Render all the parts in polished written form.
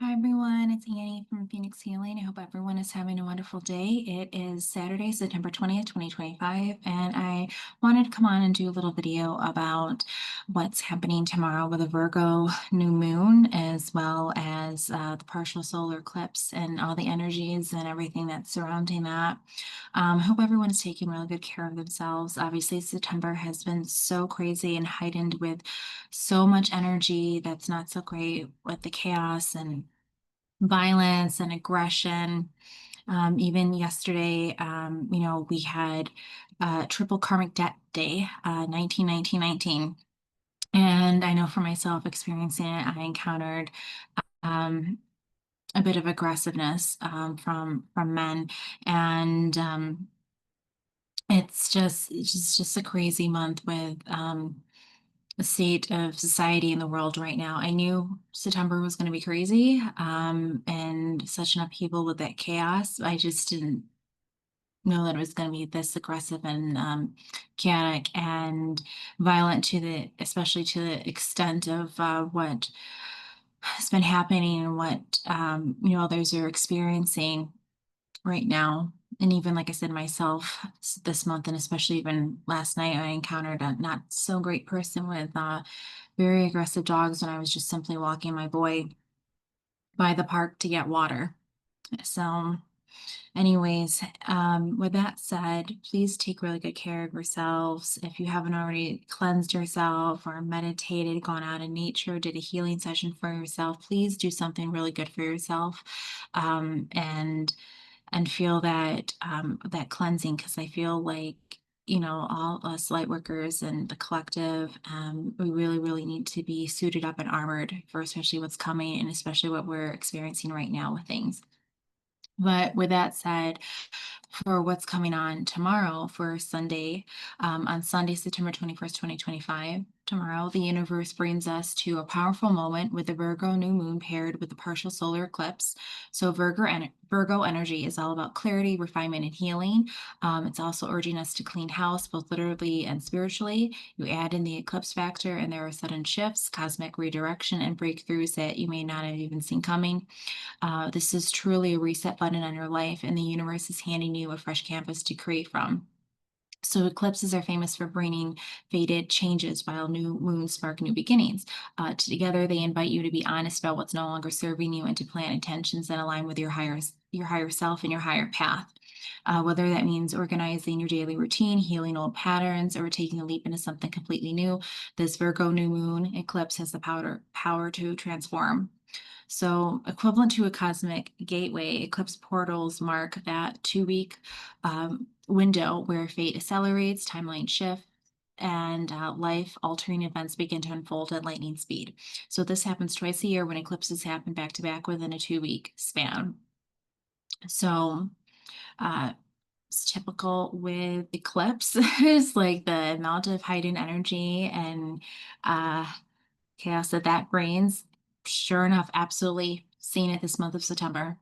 Hi everyone, it's Annie from Phoenix Healing. I hope everyone is having a wonderful day. It is Saturday, September 20th, 2025, and I wanted to come on and do a little video about what's happening tomorrow with a Virgo new moon, as well as the partial solar eclipse and all the energies and everything that's surrounding that. Hope everyone is taking really good care of themselves. Obviously, September has been so crazy and heightened with so much energy that's not so great with the chaos and violence and aggression. Even yesterday, we had Triple Karmic Debt Day, 19. And I know for myself experiencing it, I encountered um, a bit of aggressiveness from men. And it's just a crazy month with the state of society in the world right now. I knew September was going to be crazy, and such an upheaval with that chaos. I just didn't know that it was going to be this aggressive and chaotic and violent especially to the extent of what has been happening and what others are experiencing right now. And even like I said, myself this month, and especially even last night, I encountered a not so great person with very aggressive dogs when I was just simply walking my boy by the park to get water. So, anyways, with that said, please take really good care of yourselves. If you haven't already cleansed yourself or meditated, gone out in nature, did a healing session for yourself, please do something really good for yourself. And feel that cleansing, because I feel like all us light workers and the collective, we really need to be suited up and armored for especially what's coming and especially what we're experiencing right now with things. But with that said, for what's coming on tomorrow for Sunday. On Sunday, September 21st, 2025, tomorrow, the universe brings us to a powerful moment with the Virgo new moon paired with the partial solar eclipse. So, Virgo energy is all about clarity, refinement, and healing. It's also urging us to clean house, both literally and spiritually. You add in the eclipse factor, and there are sudden shifts, cosmic redirection, and breakthroughs that you may not have even seen coming. This is truly a reset button on your life, and the universe is handing you a fresh canvas to create from. So eclipses are famous for bringing faded changes, while new moons spark new beginnings. Together, they invite you to be honest about what's no longer serving you and to plant intentions that align with your higher self and your higher path. Whether that means organizing your daily routine, healing old patterns, or taking a leap into something completely new, this Virgo new moon eclipse has the power to transform. So, equivalent to a cosmic gateway, eclipse portals mark that 2 week window where fate accelerates, timeline shift, and life altering events begin to unfold at lightning speed. So, this happens twice a year when eclipses happen back to back within a 2 week span. So, uh, it's typical with eclipse is like the amount of heightened energy and uh, chaos that brings. Sure enough, absolutely seen it this month of September.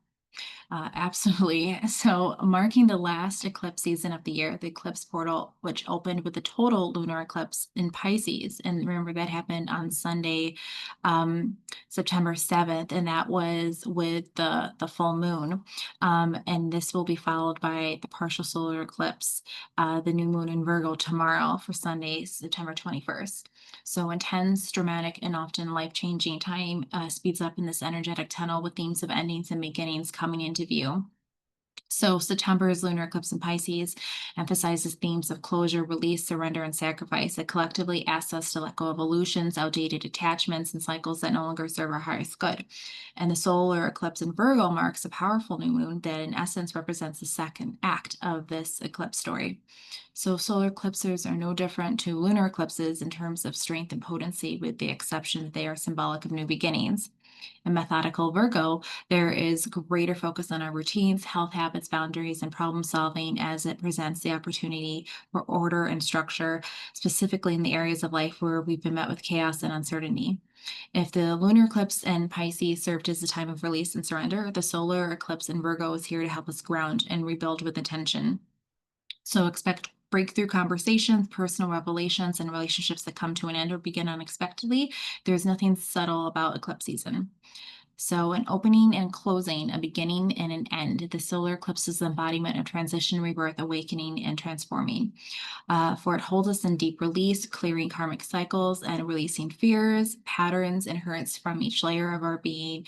Absolutely. So, marking the last eclipse season of the year, the eclipse portal, which opened with the total lunar eclipse in Pisces. And remember, that happened on Sunday, um, September 7th, and that was with the full moon. And this will be followed by the partial solar eclipse, the new moon in Virgo tomorrow for Sunday, September 21st. So intense, dramatic, and often life-changing time speeds up in this energetic tunnel with themes of endings and beginnings coming into view. So September's lunar eclipse in Pisces emphasizes themes of closure, release, surrender, and sacrifice. It collectively asks us to let go of illusions, outdated attachments, and cycles that no longer serve our highest good. And the solar eclipse in Virgo marks a powerful new moon that in essence represents the second act of this eclipse story. So solar eclipses are no different to lunar eclipses in terms of strength and potency, with the exception that they are symbolic of new beginnings. In methodical Virgo, there is greater focus on our routines, health habits, boundaries, and problem solving as it presents the opportunity for order and structure, specifically in the areas of life where we've been met with chaos and uncertainty. If the lunar eclipse in Pisces served as a time of release and surrender, the solar eclipse in Virgo is here to help us ground and rebuild with intention. So expect breakthrough conversations, personal revelations, and relationships that come to an end or begin unexpectedly. There's nothing subtle about eclipse season. So, an opening and closing, a beginning and an end. The solar eclipse is the embodiment of transition, rebirth, awakening, and transforming. For it holds us in deep release, clearing karmic cycles and releasing fears, patterns, inherits from each layer of our being,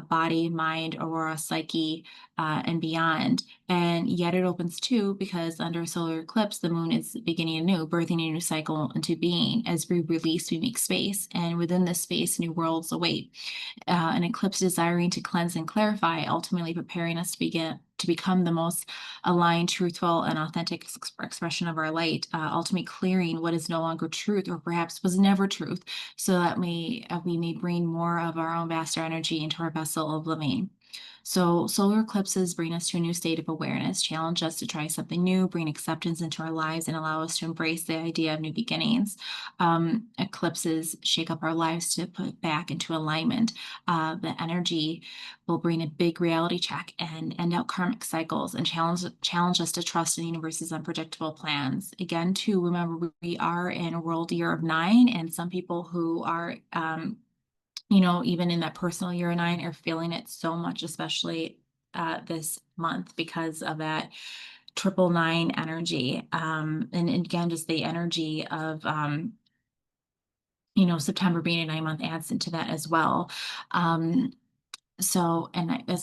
body, mind, aurora, psyche, and beyond. And yet it opens too, because under solar eclipse, the moon is beginning anew, birthing a new cycle into being. As we release, we make space. And within this space, new worlds await. An eclipse desiring to cleanse and clarify, ultimately preparing us to become the most aligned, truthful, and authentic expression of our light, ultimately clearing what is no longer truth or perhaps was never truth, so that we may bring more of our own vaster energy into our vessel of living. So, solar eclipses bring us to a new state of awareness, challenge us to try something new, bring acceptance into our lives, and allow us to embrace the idea of new beginnings. Eclipses shake up our lives to put back into alignment. The energy will bring a big reality check and end out karmic cycles and challenge us to trust in the universe's unpredictable plans. Again, too, remember we are in a world year of 9, and some people who are even in that personal year of 9 are feeling it so much, especially this month because of that triple nine energy. And again, just the energy of September being a 9 month adds into that as well. As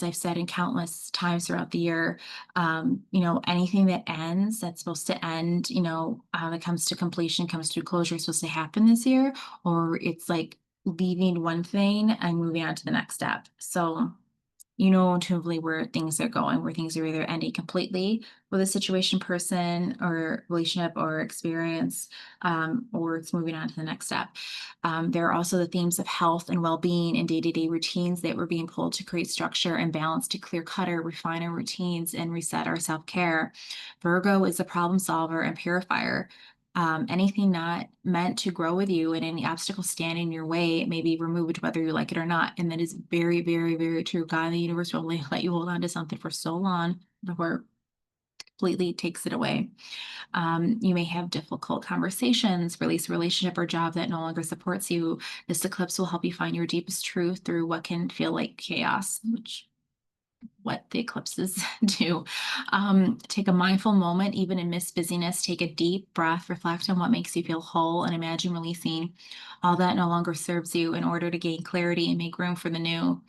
I've said in countless times throughout the year, anything that ends, that's supposed to end, that comes to completion, comes to closure, is supposed to happen this year, or it's like leaving one thing and moving on to the next step. So intuitively where things are going, where things are either ending completely with a situation, person, or relationship or experience, or it's moving on to the next step. There are also the themes of health and well-being and day-to-day routines that were being pulled to create structure and balance, to clear clutter, refine our routines, and reset our self-care. Virgo is a problem solver and purifier. Anything not meant to grow with you and any obstacle standing in your way may be removed, whether you like it or not. And that is very, very, very true. God and the universe will only let you hold on to something for so long before it completely takes it away. You may have difficult conversations, release a relationship or job that no longer supports you. This eclipse will help you find your deepest truth through what can feel like chaos, which what the eclipses do. Take a mindful moment, even in midst busyness. Take a deep breath, reflect on what makes you feel whole, and imagine releasing all that no longer serves you in order to gain clarity and make room for the new.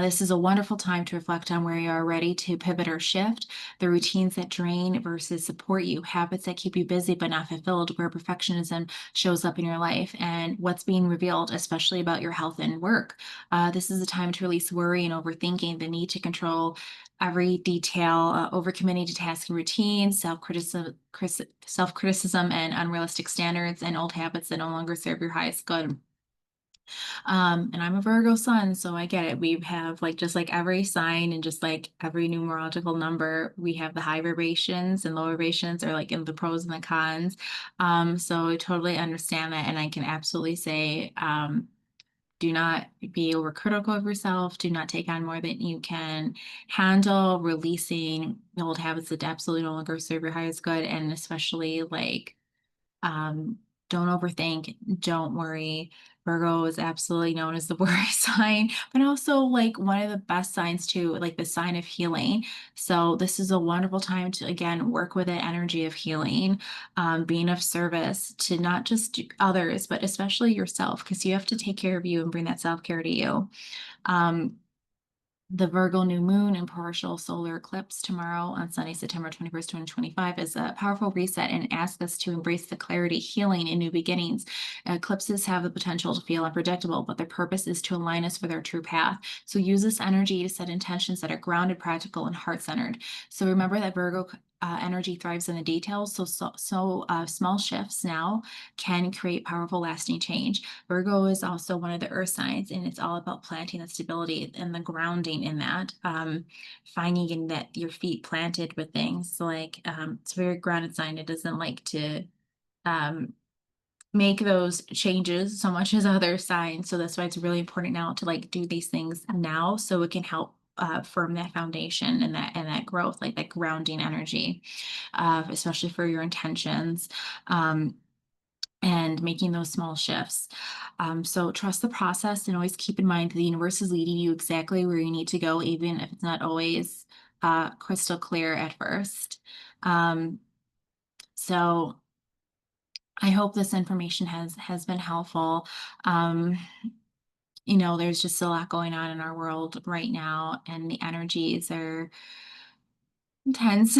This is a wonderful time to reflect on where you are ready to pivot or shift, the routines that drain versus support you, habits that keep you busy but not fulfilled, where perfectionism shows up in your life, and what's being revealed, especially about your health and work. This is a time to release worry and overthinking, the need to control every detail, overcommitting to tasks and routines, self-criticism and unrealistic standards, and old habits that no longer serve your highest good. And I'm a Virgo sun, so I get it. We have just like every sign and just like every numerological number, we have the high vibrations and low vibrations, or like in the pros and the cons. So I totally understand that, and I can absolutely say, do not be overcritical of yourself. Do not take on more than you can handle. Releasing old habits that absolutely no longer serve your highest good, and especially um, don't overthink, don't worry. Virgo is absolutely known as the worry sign, but also like one of the best signs too, like the sign of healing. So this is a wonderful time to again work with that energy of healing, being of service to not just others, but especially yourself, because you have to take care of you and bring that self-care to you. Um, the Virgo new moon and partial solar eclipse tomorrow on Sunday, September 21st, 2025 is a powerful reset and asks us to embrace the clarity, healing, and new beginnings. Eclipses have the potential to feel unpredictable, but their purpose is to align us with our true path. So use this energy to set intentions that are grounded, practical, and heart-centered. So remember that Virgo energy thrives in the details. So small shifts now can create powerful, lasting change. Virgo is also one of the earth signs, and it's all about planting the stability and the grounding in that, finding in that your feet planted with things. So it's a very grounded sign. It doesn't like to um, make those changes so much as other signs. So that's why it's really important now to do these things now, so it can help firm that foundation and that growth, like that grounding energy, especially for your intentions. Um, and making those small shifts. So trust the process and always keep in mind that the universe is leading you exactly where you need to go, even if it's not always crystal clear at first. Um, so I hope this information has been helpful. Um, there's just a lot going on in our world right now, and the energies are intense,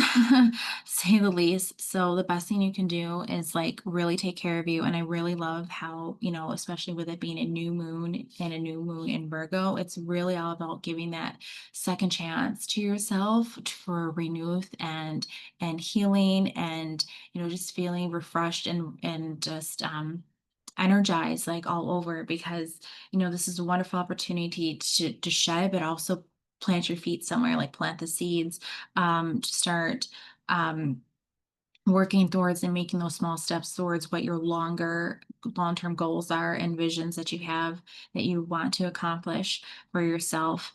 say the least. So the best thing you can do is like really take care of you. And I really love how, especially with it being a new moon and a new moon in Virgo, it's really all about giving that second chance to yourself for renewal and healing and just feeling refreshed and just energized like all over because this is a wonderful opportunity to shed but also plant your feet somewhere, like plant the seeds, to start um, working towards and making those small steps towards what your long-term goals are and visions that you have that you want to accomplish for yourself.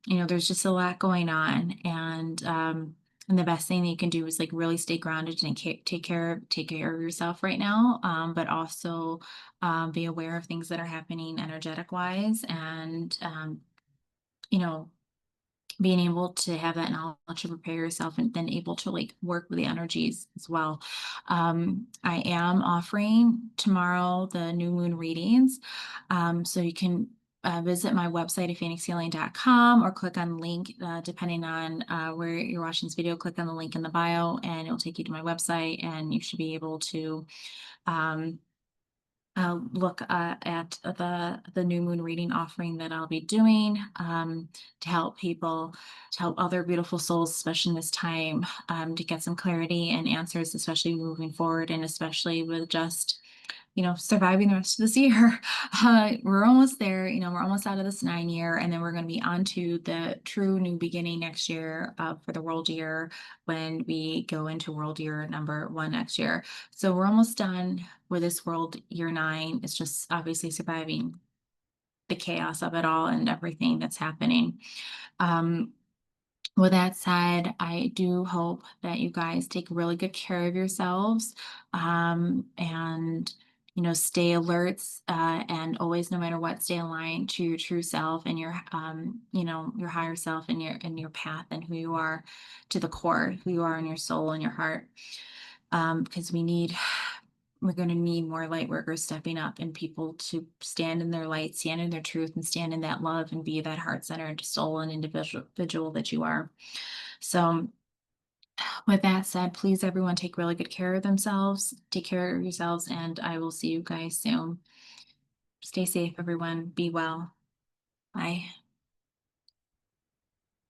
There's just a lot going on, and the best thing that you can do is like really stay grounded and take care of yourself right now, but also be aware of things that are happening energetic wise, and you know being able to have that knowledge to prepare yourself and then able to like work with the energies as well. I am offering tomorrow the new moon readings. So you can visit my website at phoenixhealing.com or click on the link, depending on where you're watching this video, click on the link in the bio and it'll take you to my website and you should be able to um, look at the new moon reading offering that I'll be doing, to help people, to help other beautiful souls, especially in this time, to get some clarity and answers, especially moving forward, and especially with just surviving the rest of this year. We're almost there. We're almost out of this 9 year, and then we're going to be on to the true new beginning next year for the world year when we go into world year number 1 next year. So we're almost done with this world year 9. It's just obviously surviving the chaos of it all and everything that's happening. Um, with that said, I do hope that you guys take really good care of yourselves, and stay alerts, and always, no matter what, stay aligned to your true self and your higher self and your path and who you are to the core, who you are in your soul and your heart. Because we're going to need more light workers stepping up and people to stand in their light, stand in their truth, and stand in that love and be that heart centered soul and individual that you are. So, with that said, please, everyone, take really good care of themselves, take care of yourselves, and I will see you guys soon. Stay safe, everyone. Be well. Bye.